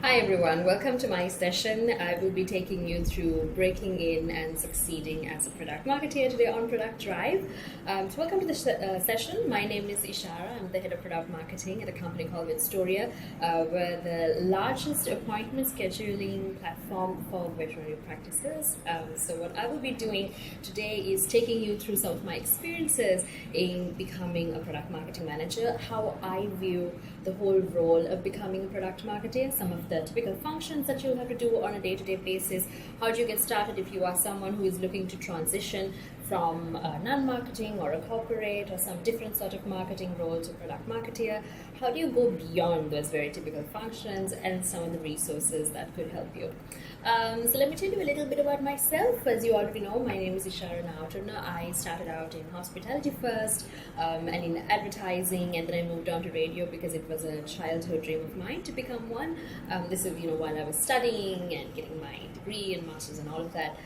Hi everyone, welcome to my session. I will be taking you through breaking in and succeeding as a product marketer today on Product Drive. Welcome to the session. My name is Ishara. I'm the head of product marketing at a company called Vetstoria. We're the largest appointment scheduling platform for veterinary practices. So what I will be doing today is taking you through some of my experiences in becoming a product marketing manager, how I view the whole role of becoming a product marketer, some of the typical functions that you'll have to do on a day-to-day basis. How do you get started if you are someone who is looking to transition from non-marketing or a corporate or some different sort of marketing role to product marketer? How do you go beyond those very typical functions and some of the resources that could help you? So let me tell you a little bit about myself. As you already know, my name is Ishara Naotunna. I started out in hospitality first and in advertising, and then I moved on to radio because it was a childhood dream of mine to become one. This is while I was studying and getting my degree and masters and all of that.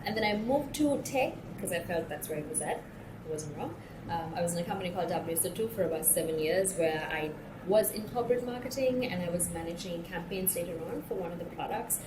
And then I moved to tech because I felt that's where I was at. I wasn't wrong. I was in a company called WSO2 for about 7 years where I was in corporate marketing and I was managing campaigns later on for one of the products.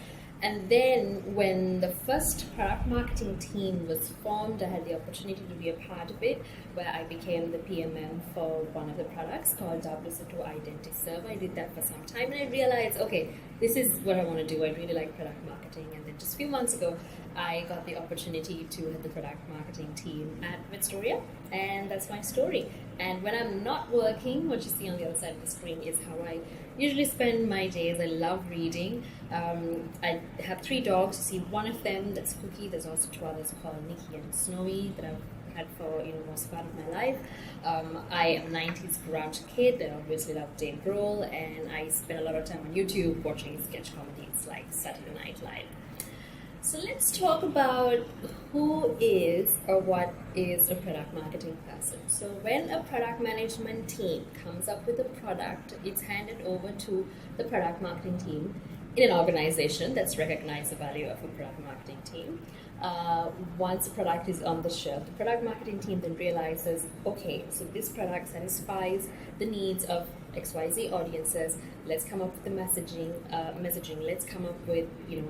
And then when the first product marketing team was formed, I had the opportunity to be a part of it, where I became the PMM for one of the products called WSO2 Identity Server. I did that for some time and I realized, okay, this is what I want to do. I really like product marketing. And then just a few months ago, I got the opportunity to head the product marketing team at Vetstoria, and that's my story. And when I'm not working, what you see on the other side of the screen is how I usually spend my days. I love reading. I have 3 dogs. You see one of them, that's Cookie. There's also 2 others called Nikki and Snowy that I've had for most part of my life. I am a 90s garage kid. I obviously love Dave Grohl, and I spend a lot of time on YouTube watching sketch comedies like Saturday Night Live. So let's talk about who is or what is a product marketing person. So when a product management team comes up with a product, it's handed over to the product marketing team in an organization that's recognized the value of a product marketing team. Once a product is on the shelf, the product marketing team then realizes, okay, so this product satisfies the needs of XYZ audiences. Let's come up with the messaging. Let's come up with the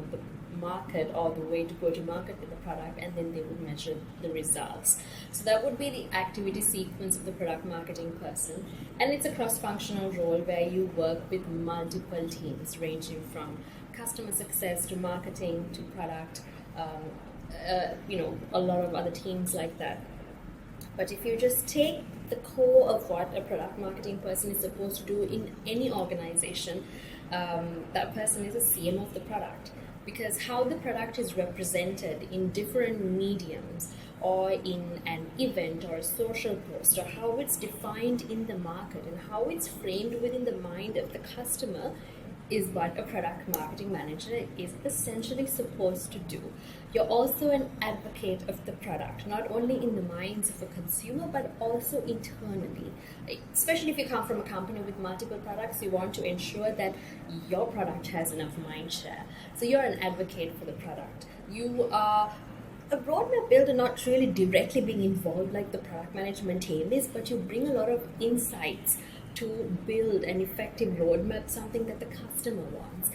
market or the way to go to market with the product, and then they would measure the results. So that would be the activity sequence of the product marketing person, and it's a cross-functional role where you work with multiple teams ranging from customer success to marketing to product, a lot of other teams like that. But if you just take the core of what a product marketing person is supposed to do in any organization, that person is a CMO of the product. Because how the product is represented in different mediums or in an event or a social post, or how it's defined in the market and how it's framed within the mind of the customer is what a product marketing manager is essentially supposed to do. You're also an advocate of the product, not only in the minds of a consumer, but also internally. Especially if you come from a company with multiple products, you want to ensure that your product has enough mind share. So you're an advocate for the product. You are a roadmap builder, not really directly being involved like the product management team is, but you bring a lot of insights to build an effective roadmap, something that the customer wants.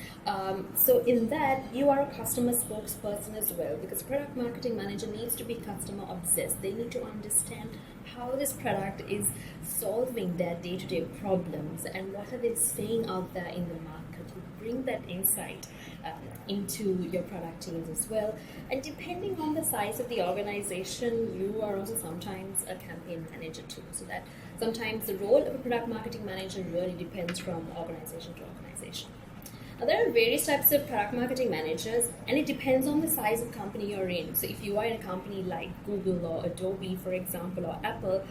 So in that, you are a customer spokesperson as well, because product marketing manager needs to be customer obsessed. They need to understand how this product is solving their day-to-day problems and what are they saying out there in the market. You bring that insight into your product teams as well. And depending on the size of the organization, you are also sometimes a campaign manager too. So that sometimes the role of a product marketing manager really depends from organization to organization. Now, there are various types of product marketing managers, and it depends on the size of company you're in. So if you are in a company like Google or Adobe, for example, or Apple,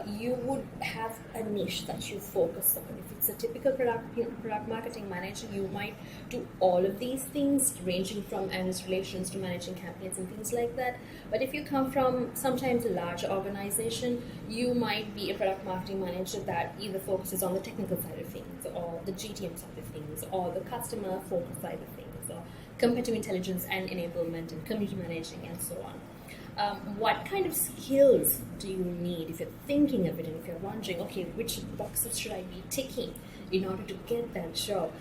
you would have a niche that you focus on. If it's a typical product marketing manager, you might do all of these things, ranging from analyst relations to managing campaigns and things like that. But if you come from sometimes a larger organization, you might be a product marketing manager that either focuses on the technical side of things, or the GTM side of things, or the customer focus side of things, or competitive intelligence and enablement and community managing and so on. What kind of skills do you need if you're thinking of it and if you're wondering, okay, which boxes should I be ticking in order to get that job.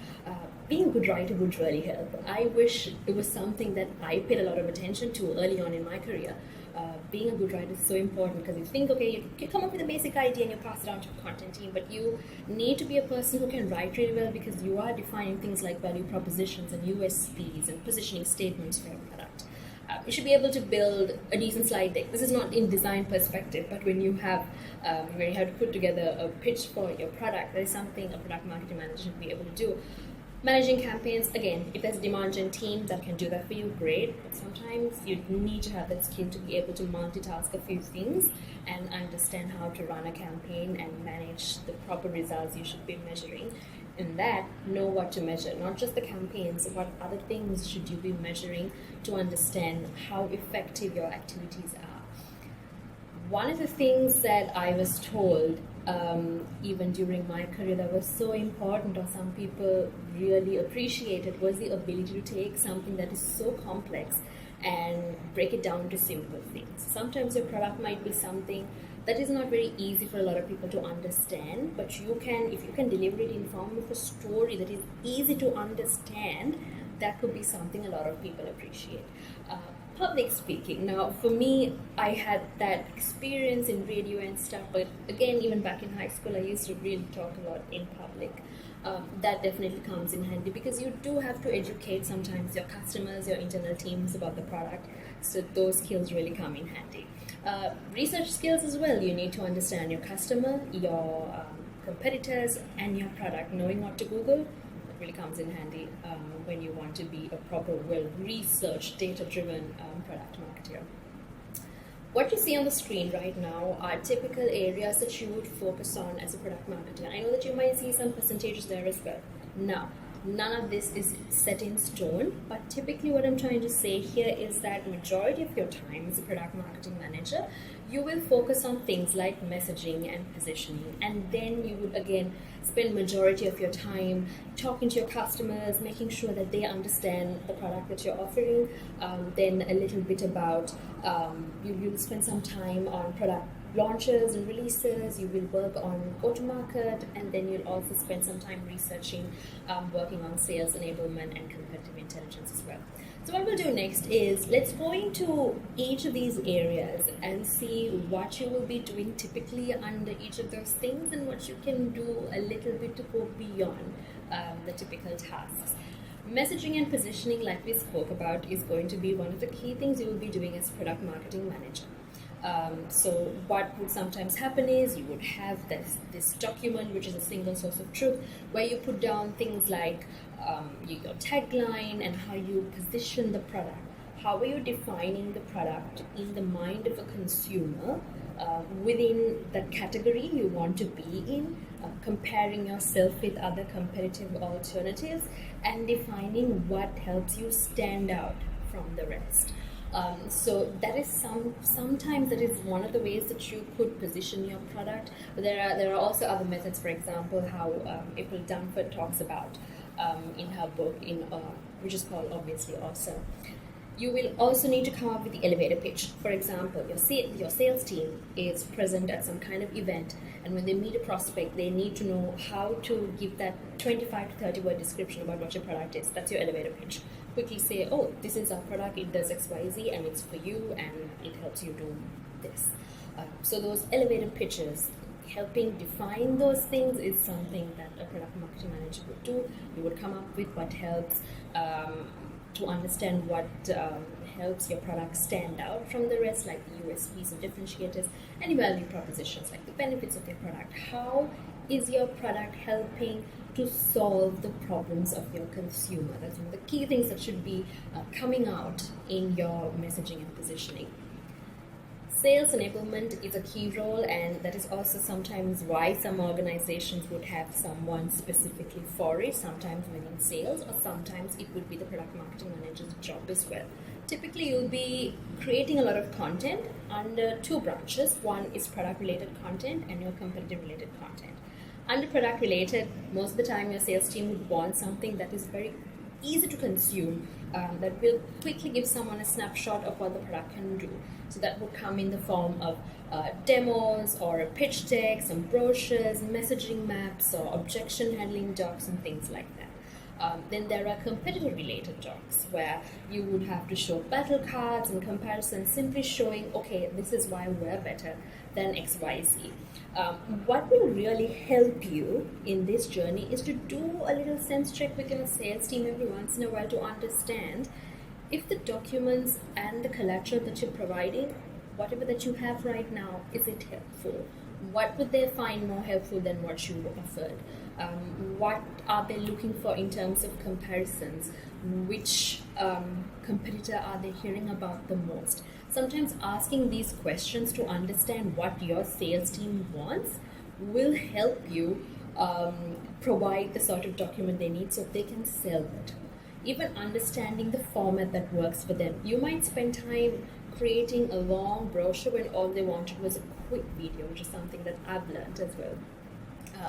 Being a good writer would really help. I wish it was something that I paid a lot of attention to early on in my career. Being a good writer is so important because you think, okay, you come up with a basic idea and you pass it on to a content team, but you need to be a person who can write really well because you are defining things like value propositions and USPs and positioning statements for your product. You should be able to build a decent slide deck. This is not in design perspective, but when you have to put together a pitch for your product, that is something a product marketing manager should be able to do. Managing campaigns, again, if there's a demand gen team that can do that for you, great. But sometimes you need to have that skill to be able to multitask a few things and understand how to run a campaign and manage the proper results you should be measuring. In that, know what to measure, not just the campaigns, what other things should you be measuring to understand how effective your activities are. One of the things that I was told even during my career that was so important, or some people really appreciated, was the ability to take something that is so complex and break it down to simple things. Sometimes your product might be something that is not very easy for a lot of people to understand, but if you can deliver it in form of a story that is easy to understand, that could be something a lot of people appreciate. Public speaking. Now, for me, I had that experience in radio and stuff, but again, even back in high school, I used to really talk a lot in public. That definitely comes in handy because you do have to educate sometimes your customers, your internal teams about the product, so those skills really come in handy. Research skills as well. You need to understand your customer, your competitors, and your product. Knowing what to Google, that really comes in handy when you want to be a proper, well-researched, data-driven product marketer. What you see on the screen right now are typical areas that you would focus on as a product marketer. I know that you might see some percentages there as well. Now, none of this is set in stone, but typically what I'm trying to say here is that majority of your time as a product marketing manager, you will focus on things like messaging and positioning, and then you would again spend majority of your time talking to your customers, making sure that they understand the product that you're offering. Then a little bit about you'll spend some time on product launches and releases. You will work on go-to-market, and then you'll also spend some time researching, working on sales enablement and competitive intelligence as well. So what we'll do next is let's go into each of these areas and see what you will be doing typically under each of those things and what you can do a little bit to go beyond the typical tasks. Messaging and positioning, like we spoke about, is going to be one of the key things you will be doing as product marketing manager. So what would sometimes happen is you would have this document, which is a single source of truth, where you put down things like your tagline and how you position the product. How are you defining the product in the mind of a consumer within that category you want to be in, comparing yourself with other competitive alternatives, and defining what helps you stand out from the rest. So that is sometimes that is one of the ways that you could position your product. But there are also other methods. For example, how April Dunford talks about in her book, which is called Obviously Awesome. You will also need to come up with the elevator pitch. For example, your sales team is present at some kind of event, and when they meet a prospect, they need to know how to give that 25 to 30 word description about what your product is. That's your elevator pitch. Quickly say, oh, this is our product, it does XYZ, and it's for you, and it helps you do this. So those elevator pitches, helping define those things, is something that a product marketing manager would do. You would come up with what helps to understand what helps your product stand out from the rest, like the USPs and differentiators, and value propositions, like the benefits of your product. How is your product helping to solve the problems of your consumer? That's one of the key things that should be coming out in your messaging and positioning. Sales enablement is a key role, and that is also sometimes why some organizations would have someone specifically for it, sometimes within sales, or sometimes it would be the product marketing manager's job as well. Typically, you'll be creating a lot of content under two branches. One is product-related content and your competitive-related content. Under product-related, most of the time your sales team would want something that is very easy to consume, that will quickly give someone a snapshot of what the product can do. So that would come in the form of demos or a pitch deck, some brochures, messaging maps, or objection handling docs and things like that. Then there are competitor-related docs where you would have to show battle cards and comparisons, simply showing, okay, this is why we're better than XYZ. What will really help you in this journey is to do a little sense check with your sales team every once in a while to understand if the documents and the collateral that you're providing, whatever that you have right now, is it helpful? What would they find more helpful than what you offered? What are they looking for in terms of comparisons? Which competitor are they hearing about the most? Sometimes asking these questions to understand what your sales team wants will help you provide the sort of document they need so they can sell it. Even understanding the format that works for them. You might spend time creating a long brochure when all they wanted was a quick video, which is something that I've learned as well.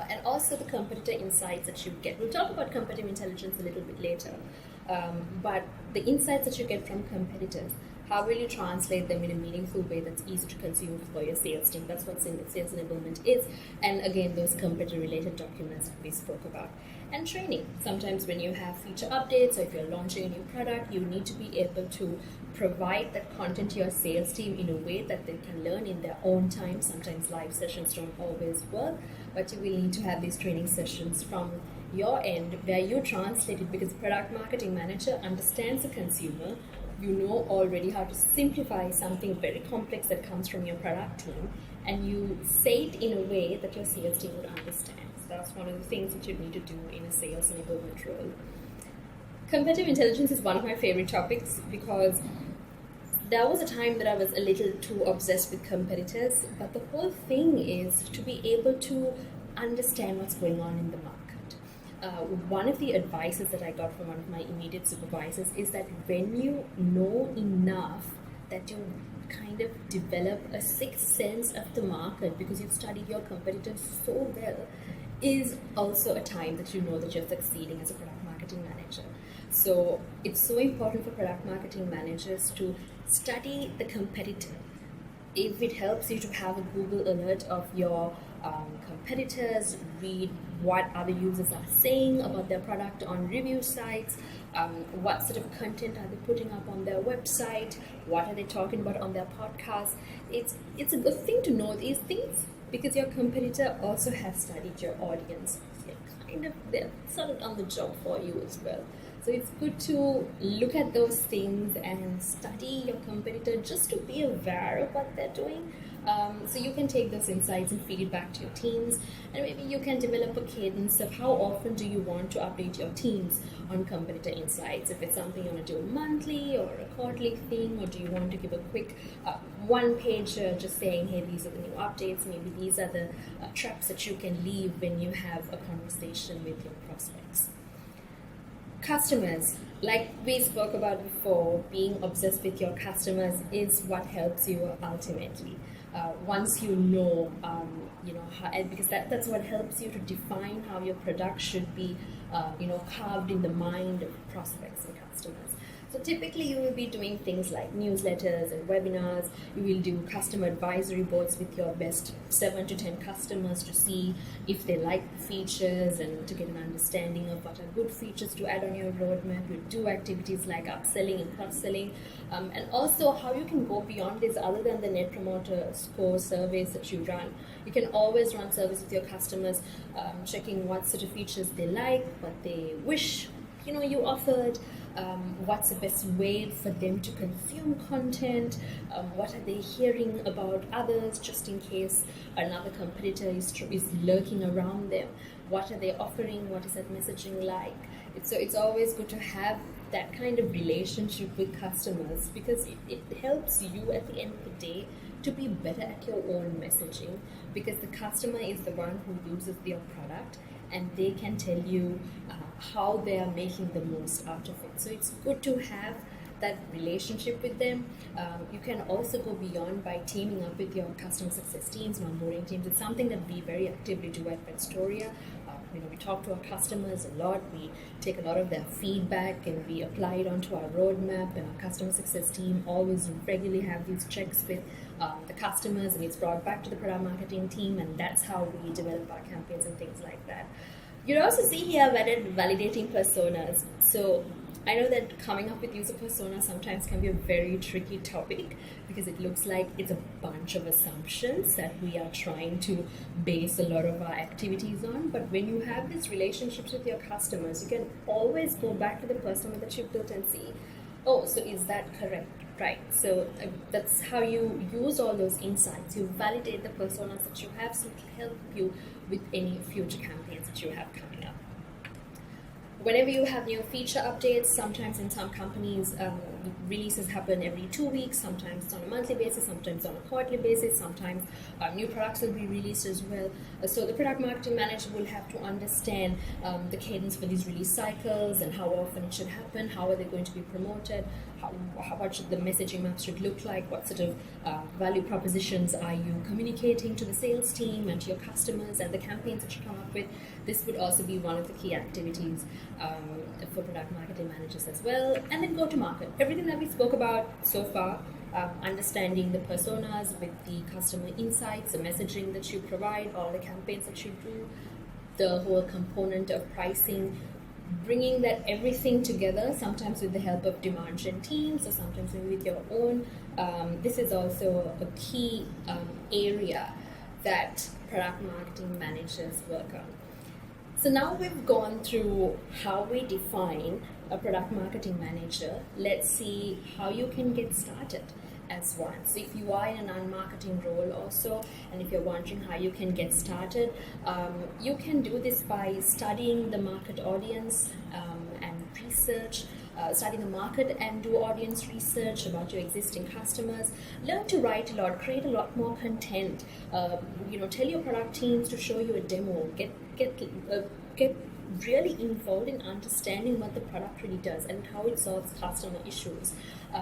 And also the competitor insights that you get. We'll talk about competitive intelligence a little bit later. But the insights that you get from competitors, how will you translate them in a meaningful way that's easy to consume for your sales team? That's what sales enablement is. And again, those competitor-related documents that we spoke about. And training. Sometimes when you have feature updates or if you're launching a new product, you need to be able to provide that content to your sales team in a way that they can learn in their own time. Sometimes live sessions don't always work, but you will need to have these training sessions from your end where you translate it, because product marketing manager understands the consumer. You know already how to simplify something very complex that comes from your product team, and you say it in a way that your sales team would understand. So that's one of the things that you need to do in a sales enablement role. Competitive intelligence is one of my favorite topics because there was a time that I was a little too obsessed with competitors, but the whole thing is to be able to understand what's going on in the market. One of the advices that I got from one of my immediate supervisors is that when you know enough, that you kind of develop a sixth sense of the market because you've studied your competitors so well, is also a time that you know that you're succeeding as a product marketing manager. So it's so important for product marketing managers to study the competitor. If it helps you to have a Google alert of your competitors, read what other users are saying about their product on review sites, what sort of content are they putting up on their website, what are they talking about on their podcast. It's a good thing to know these things because your competitor also has studied your audience. They're sort of on the job for you as well. So it's good to look at those things and study your competitor just to be aware of what they're doing. So you can take those insights and feed it back to your teams, and maybe you can develop a cadence of how often do you want to update your teams on competitor insights. If it's something you want to do monthly or a quarterly thing, or do you want to give a quick one-pager just saying, hey, these are the new updates, maybe these are the traps that you can leave when you have a conversation with your prospects. Customers, like we spoke about before, being obsessed with your customers is what helps you ultimately. Once you know, how, because that's what helps you to define how your product should be, carved in the mind of prospects and customers. So typically you will be doing things like newsletters and webinars. You will do customer advisory boards with your best 7 to 10 customers to see if they like the features and to get an understanding of what are good features to add on your roadmap. You do activities like upselling and cross-selling, and also how you can go beyond this other than the Net Promoter Score surveys that you run. You can always run surveys with your customers, checking what sort of features they like, what they wish you offered, what's the best way for them to consume content, what are they hearing about others just in case another competitor is lurking around them, what are they offering, what is that messaging like. It's always good to have that kind of relationship with customers because it helps you at the end of the day to be better at your own messaging, because the customer is the one who uses your product and they can tell you how they are making the most out of it. So it's good to have that relationship with them. You can also go beyond by teaming up with your customer success teams, onboarding teams. It's something that we very actively do at Vetstoria. we talk to our customers a lot. We take a lot of their feedback and we apply it onto our roadmap. And our customer success team always regularly have these checks with the customers, and it's brought back to the product marketing team, and that's how we develop our campaigns and things like that. You'll also see here validating personas. So I know that coming up with user persona sometimes can be a very tricky topic because it looks like it's a bunch of assumptions that we are trying to base a lot of our activities on. But when you have these relationships with your customers, you can always go back to the persona that you built and see, oh, so is that correct? Right. So that's how you use all those insights. You validate the personas that you have so it will help you with any future campaigns that you have coming up. Whenever you have new feature updates, sometimes in some companies, releases happen every 2 weeks, sometimes on a monthly basis, sometimes on a quarterly basis, sometimes new products will be released as well. So the product marketing manager will have to understand the cadence for these release cycles and how often it should happen, how are they going to be promoted, what should the messaging maps should look like, what sort of value propositions are you communicating to the sales team and to your customers, and the campaigns that you come up with. This would also be one of the key activities for product marketing managers as well. And then go to market. Everything that we spoke about so far, understanding the personas with the customer insights, the messaging that you provide, all the campaigns that you do, the whole component of pricing, bringing that everything together, sometimes with the help of demand gen teams or sometimes with your own. This is also a key area that product marketing managers work on. So now we've gone through how we define a product marketing manager. Let's see how you can get started as one. So if you are in a non-marketing role also, and if you're wondering how you can get started, you can do this by studying the market audience and research, studying the market and do audience research about your existing customers. Learn to write a lot, create a lot more content. Tell your product teams to show you a demo. Get really involved in understanding what the product really does and how it solves customer issues.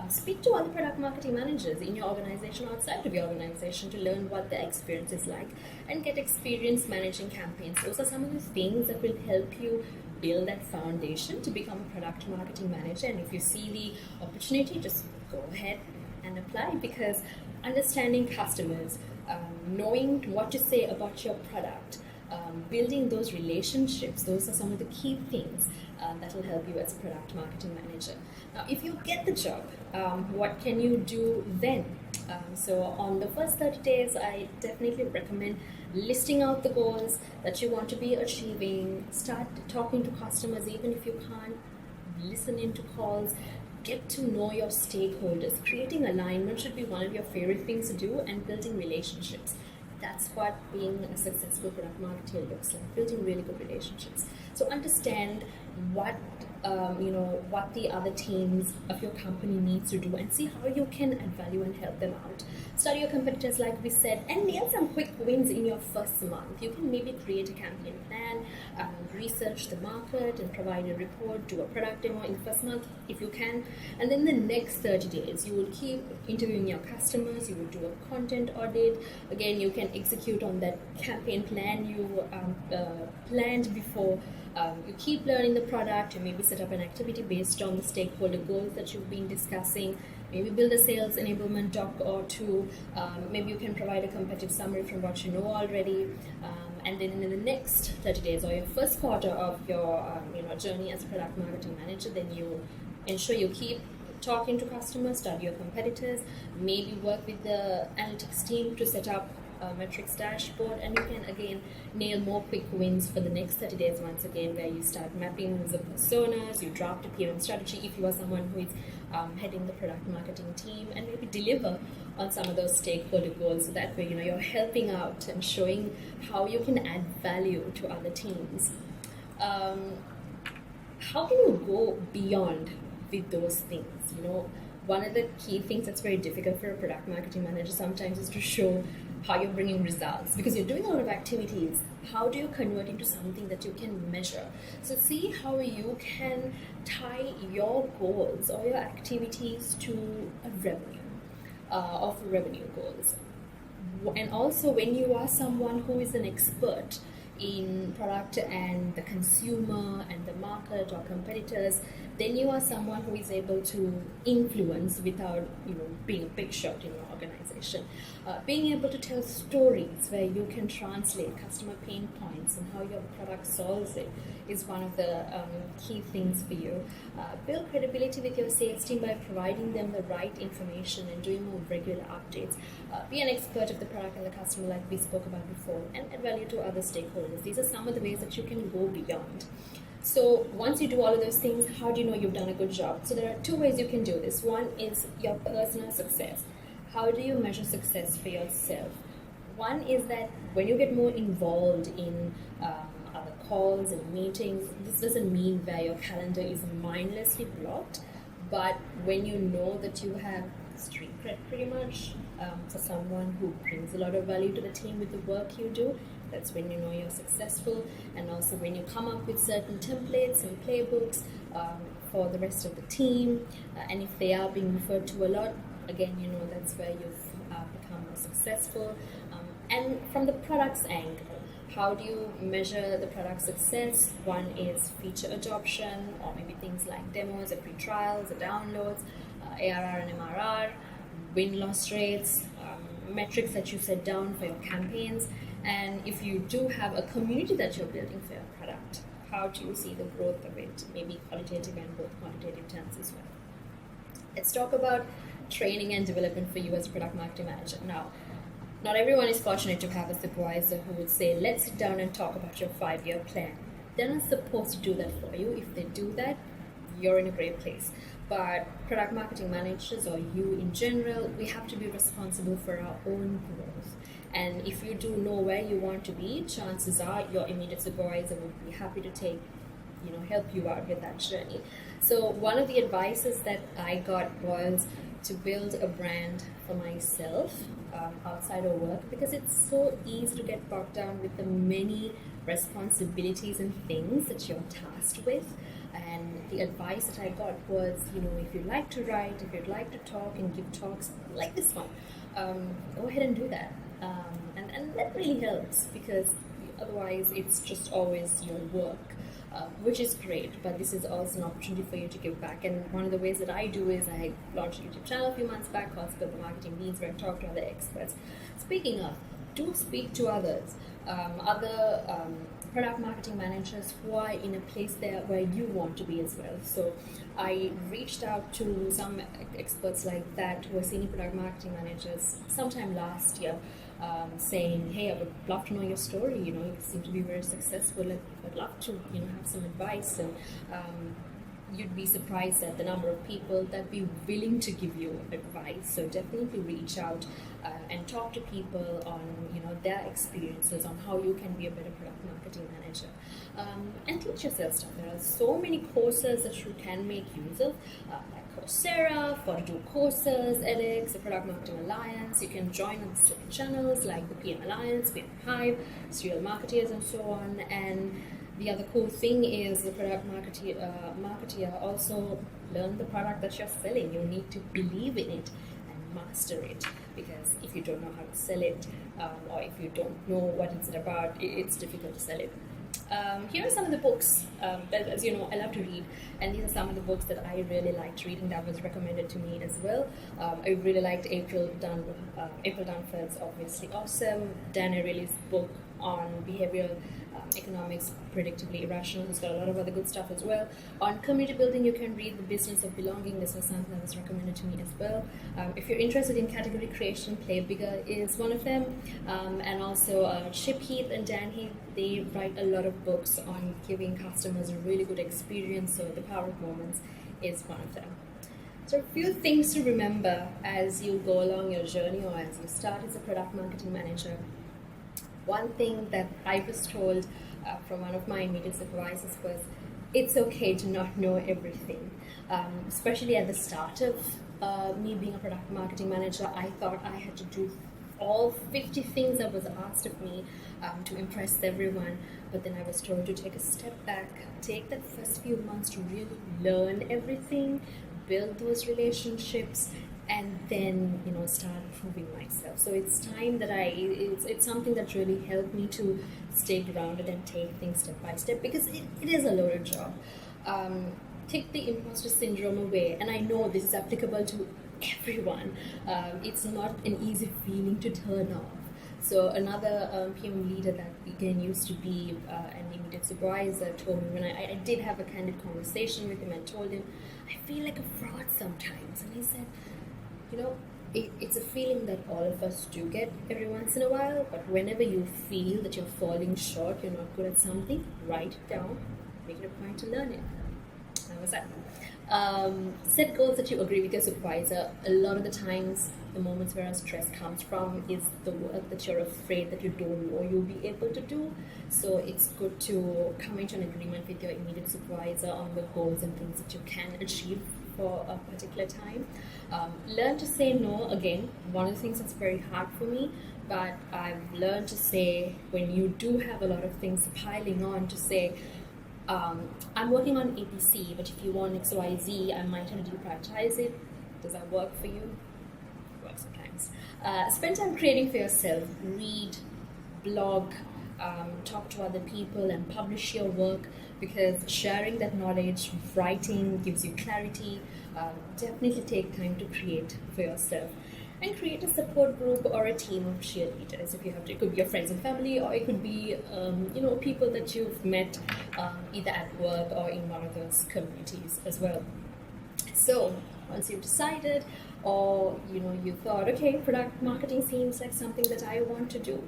Speak to other product marketing managers in your organization, outside of your organization, to learn what their experience is like and get experience managing campaigns. Those are some of the things that will help you build that foundation to become a product marketing manager. And if you see the opportunity, just go ahead and apply, because understanding customers, knowing what to say about your product, building those relationships, those are some of the key things that will help you as a product marketing manager. Now, if you get the job, what can you do then? So on the first 30 days, I definitely recommend listing out the goals that you want to be achieving. Start talking to customers, even if you can't listen into calls. Get to know your stakeholders. Creating alignment should be one of your favorite things to do, and building relationships. That's what being a successful product marketer looks like, building really good relationships. So understand what the other teams of your company needs to do, and see how you can add value and help them out. Study your competitors, like we said, and nail some quick wins in your first month. You can maybe create a campaign plan, research the market, and provide a report, do a product demo in the first month if you can. And then the next 30 days, you will keep interviewing your customers, you will do a content audit. Again, you can execute on that campaign plan you planned before. You keep learning the product. You maybe set up an activity based on the stakeholder goals that you've been discussing. Maybe build a sales enablement doc or two. Maybe you can provide a competitive summary from what you know already. And then in the next 30 days, or your first quarter of your journey as a product marketing manager, then you ensure you keep talking to customers, study your competitors, maybe work with the analytics team to set up metrics dashboard, and you can again nail more quick wins for the next 30 days once again, where you start mapping the personas, you draft a PMM strategy if you are someone who is heading the product marketing team, and maybe deliver on some of those stakeholder goals, so that way you're helping out and showing how you can add value to other teams. How can you go beyond with those things? One of the key things that's very difficult for a product marketing manager sometimes is to show how you're bringing results, because you're doing a lot of activities. How do you convert into something that you can measure? So see how you can tie your goals or your activities to a revenue goals. And also, when you are someone who is an expert in product and the consumer and the market or competitors, then you are someone who is able to influence without being a big shot in your organization. Being able to tell stories where you can translate customer pain points and how your product solves it is one of the key things for you. Build credibility with your sales team by providing them the right information and doing more regular updates. Be an expert of the product and the customer, like we spoke about before, and add value to other stakeholders. These are some of the ways that you can go beyond. So once you do all of those things, how do you know you've done a good job? So there are two ways you can do this. One is your personal success. How do you measure success for yourself? One is that when you get more involved in other calls and meetings, this doesn't mean that your calendar is mindlessly blocked, but when you know that you have street cred pretty much for someone who brings a lot of value to the team with the work you do, that's when you know you're successful. And also when you come up with certain templates and playbooks for the rest of the team, and if they are being referred to a lot, again, that's where you've become more successful. And from the product's angle, how do you measure the product success? One is feature adoption, or maybe things like demos, or free trials, or downloads, ARR and MRR, win-loss rates, metrics that you set down for your campaigns. And if you do have a community that you're building for your product, how do you see the growth of it? Maybe qualitative and both quantitative terms as well. Let's talk about training and development for you as a product marketing manager. Now, not everyone is fortunate to have a supervisor who would say, let's sit down and talk about your 5-year plan. They're not supposed to do that for you. If they do that, you're in a great place. But product marketing managers, or you in general, we have to be responsible for our own growth. And if you do know where you want to be, chances are your immediate supervisor would be happy to help you out with that journey. So one of the advices that I got was to build a brand for myself outside of work, because it's so easy to get bogged down with the many responsibilities and things that you're tasked with. And the advice that I got was, if you'd like to write, if you'd like to talk and give talks like this one, go ahead and do that. And that really helps, because otherwise it's just always your work. Which is great, but this is also an opportunity for you to give back. And one of the ways that I do is I launched a YouTube channel a few months back called Spill the Marketing Beans, where I talk to other experts. Speaking of, do speak to others, other product marketing managers who are in a place there where you want to be as well. So I reached out to some experts like that who are senior product marketing managers sometime last year, saying, hey, I would love to know your story. You seem to be very successful. I'd love to have some advice. And you'd be surprised at the number of people that be willing to give you advice. So definitely reach out and talk to people on their experiences, on how you can be a better product marketing manager, and teach yourself stuff. There are so many courses that you can make use of, like Coursera, 42 Courses, edX, the Product Marketing Alliance. You can join on specific channels like the PM Alliance, PM Hive, Serial Marketeers, and so on. And the other cool thing is the product marketer also learn the product that you're selling. You need to believe in it and master it, because if you don't know how to sell it, or if you don't know what it's about, it's difficult to sell it. Here are some of the books that, as you know, I love to read, and these are some of the books that I really liked reading that was recommended to me as well. I really liked April Dunford's Obviously Awesome, Dan Ariely's book on behavioral economics, Predictably Irrational. It's got a lot of other good stuff as well. On community building, you can read The Business of Belonging. This was something that was recommended to me as well. If you're interested in category creation, Play Bigger is one of them. And also Chip Heath and Dan Heath, they write a lot of books on giving customers a really good experience. So The Power of Moments is one of them. So a few things to remember as you go along your journey, or as you start as a product marketing manager. One thing that I was told from one of my immediate supervisors was, it's okay to not know everything. Especially at the start of me being a product marketing manager, I thought I had to do all 50 things that was asked of me to impress everyone. But then I was told to take a step back, take that first few months to really learn everything, build those relationships, and then start proving myself. So it's time that it's something that really helped me to stay grounded and take things step by step, because it is a loaded job. Take the imposter syndrome away, and I know this is applicable to everyone. It's not an easy feeling to turn off. So another PM leader that again used to be an immediate supervisor told me, when I did have a candid conversation with him and told him, I feel like a fraud sometimes. And he said, it's a feeling that all of us do get every once in a while, but whenever you feel that you're falling short, you're not good at something, write it down, make it a point to learn it. How was that? Set goals that you agree with your supervisor. A lot of the times, the moments where our stress comes from is the work that you're afraid that you don't know you'll be able to do. So it's good to come into an agreement with your immediate supervisor on the goals and things that you can achieve for a particular time. Learn to say no. Again, one of the things that's very hard for me, but I've learned to say, when you do have a lot of things piling on, to say, I'm working on APC, but if you want XYZ, I might have to prioritize it. Does that work for you? It works sometimes. Spend time creating for yourself. Read, blog, talk to other people, and publish your work, because sharing that knowledge, writing, gives you clarity. Definitely take time to create for yourself. And create a support group or a team of cheerleaders if you have to. It could be your friends and family, or it could be people that you've met either at work or in one of those communities as well. So once you've decided, or you thought, okay, product marketing seems like something that I want to do,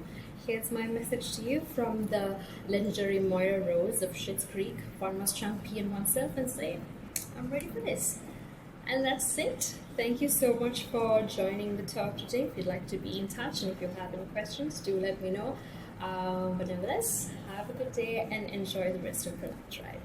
here's my message to you from the legendary Moira Rose of Schitt's Creek. One must champion oneself and say, I'm ready for this. And that's it. Thank you so much for joining the talk today. If you'd like to be in touch, and if you have any questions, do let me know. But nevertheless, have a good day and enjoy the rest of Product Drive.